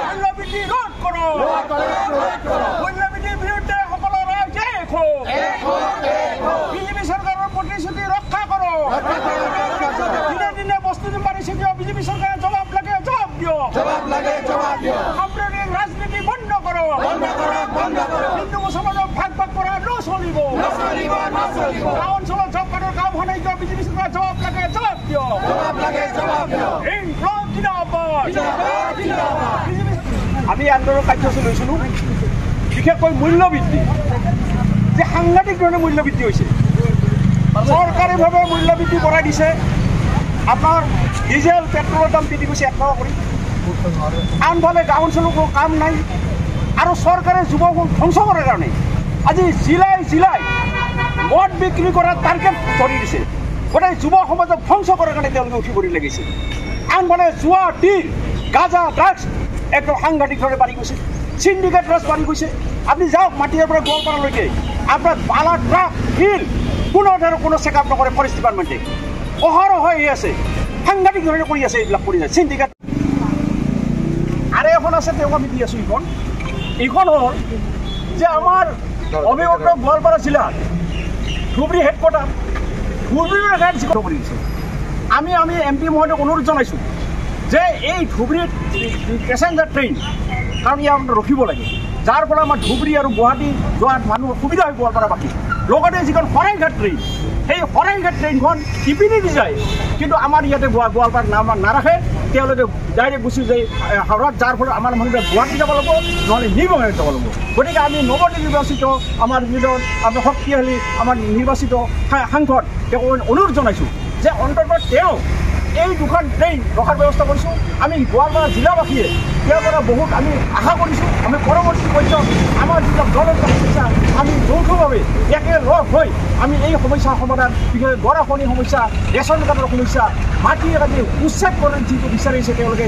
মূল্যবৃদ্ধি ৰোধ কৰক। মূল্যবৃদ্ধিৰ বিৰুদ্ধে সকলো ৰাইজে বিজেপি চৰকাৰৰ প্ৰতিশ্ৰুতি ৰক্ষা কৰক। দিনে দিনে বস্তুটো বাঢ়িছে কিয়? বিজেপি চৰকাৰে জবাব লাগে, জবাব দিয়ক। সাম্প্ৰদায়িক ৰাজনীতি বন্ধ কৰক। হিন্দু মুছলমানক ভাগ ভাগ কৰা নচলিব। গাঁও অঞ্চলত জব কাৰ্ডৰ কাম হোৱা নাই কিয়? বিজেপি চৰকাৰে জবাব লাগে, জবাব দিয়ক। আমি আন্দোলন কাৰ্যসূচী লৈছিলোঁ বিশেষকৈ মূল্যবৃদ্ধি, যে সাংঘাতিক ধৰণে মূল্যবৃদ্ধি হৈছে। চৰকাৰীভাৱে মূল্যবৃদ্ধি বঢ়াই দিছে। আপোনাৰ ডিজেল পেট্ৰলৰ দাম বৃদ্ধি কৰিছে 1 টকা কৰি। আনফালে গাঁও অঞ্চলত কাম নাই আৰু চৰকাৰে যুৱকক ধ্বংস কৰাৰ কাৰণে আজি জিলাই মদ বিক্ৰী কৰাৰ টাৰ্গেট ধৰি দিছে। গোটেই যুৱ সমাজক ধ্বংস কৰাৰ কাৰণে তেওঁলোকে উঠি পৰি লাগিছে। আনফালে জুৱা, টিৰ, গাঁজা, ড্ৰাগছ একদম সাংঘাতিক ধৰণে বাঢ়ি গৈছে। চিণ্ডিকেট ৰাজ বাঢ়ি গৈছে। আপুনি যাওক মাটিৰ পৰা গোৱালপাৰালৈকে, আপোনাৰ বালা, ট্ৰাক, শিল কোনো চেকআপ নকৰে ফৰেষ্ট ডিপাৰ্টমেণ্টে। অহৰহ হৈ আছে, সাংঘাতিক ধৰণে কৰি আছে। এইবিলাক কৰি যায় চিণ্ডিকেট। আৰু এখন আছে তেওঁক আমি দি আছোঁ। এইখন হ'ল যে আমাৰ অবিভক্ত গোৱালপাৰা জিলাত ধুবুৰী হেডকোৱাৰ্টাৰ, ধুবুৰীৰ ৰেট কৰি দিছে। আমি MP মহোদয়ক অনুৰোধ জনাইছোঁ যে এই ধুবুৰীত পেচেঞ্জাৰ ট্ৰেইন, কাৰণ ইয়াত ৰখিব লাগে, যাৰ ফলত আমাৰ ধুবুৰী আৰু গুৱাহাটী যোৱাত মানুহৰ সুবিধা হৈ গোৱালপাৰাবাসী। লগতে যিখন শৰাইঘাট ট্ৰেইন, সেই শৰাইঘাট ট্ৰেইনখন ইপিনে দি যায়, কিন্তু আমাৰ ইয়াতে গোৱালপাৰাত নাৰাখে। তেওঁলোকে ডাইৰেক্ট গুচি যায় হাওড়াত, যাৰ ফলত আমাৰ মানুহবিলাক গুৱাহাটী যাব লাগিব, নহ'লে নিবঙাইত যাব লাগিব। গতিকে আমি নৱনিৰ্বাচিত আমাৰ যিজন আমাৰ শক্তিশালী আমাৰ নিৰ্বাচিত সাংসদ তেওঁক অনুৰোধ জনাইছোঁ যে অন্ততঃ তেওঁ এই দুখন ট্ৰেইন ৰখাৰ ব্যৱস্থা কৰিছোঁ। আমি গোৱালপাৰা জিলাবাসীয়ে তেওঁৰ পৰা বহুত আমি আশা কৰিছোঁ। আমি পৰৱৰ্তী পৰ্যায়ত আমাৰ যিবিলাক দলৰ সমস্যা আমি যৌথভাৱে একেলগ হৈ আমি এই সমস্যাৰ সমাধান, বিশেষকৈ গৰাখহনীৰ সমস্যা, ৰেচন কাৰ্ডৰ সমস্যা, মাটি কাটি উচ্ছেদ কৰি যিটো বিচাৰিছে তেওঁলোকে,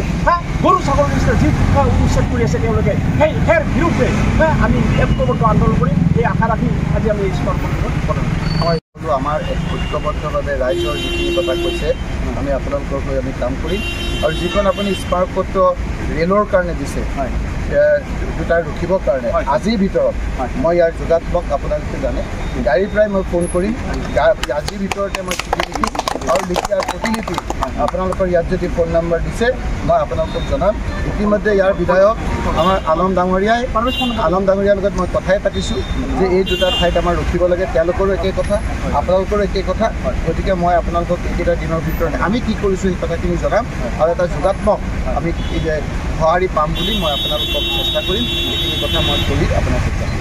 গৰু ছাগলীৰ নিচিনা যি উচ্ছেদ কৰি আছে তেওঁলোকে, সেই বিৰুদ্ধে আমি ঐক্যবদ্ধ আন্দোলন কৰিম। এই আশা ৰাখি আজি আমি এই আমাৰ এক ঐক্যবদ্ধভাৱে ৰাইজৰ যিখিনি কথা কৈছে আমি আপোনালোকৰ হৈ আমি কাম কৰিম। আৰু যিখন আপুনি স্মাৰক পত্ৰ ৰেলৰ কাৰণে দিছে, দুটাৰ ৰখিবৰ কাৰণে, আজিৰ ভিতৰত মই ইয়াৰ যোগাত্মক আপোনালোকে জানে গাড়ীৰ পৰাই মই ফোন কৰিম। আজিৰ ভিতৰতে মই চিঠি লিখিম আৰু লিখাৰ প্ৰতিলিপি আপোনালোকৰ ইয়াত যদি ফোন নম্বৰ দিছে মই আপোনালোকক জনাম। ইতিমধ্যে ইয়াৰ বিধায়ক আমাৰ আলম ডাঙৰীয়াৰ লগত মই কথাই পাতিছোঁ যে এই দুটা ঠাইত আমাৰ ৰখিব লাগে। তেওঁলোকৰো একেই কথা, আপোনালোকৰো একেই কথা। গতিকে মই আপোনালোকক এইকেইটা দিনৰ ভিতৰত আমি কি কৰিছোঁ সেই কথাখিনি জনাম আৰু এটা যোগাত্মক আমি সঁহাৰি পাম বুলি মই আপোনালোকক চেষ্টা কৰিম। এইখিনি কথা মই কৰি আপোনালোকক জনাম।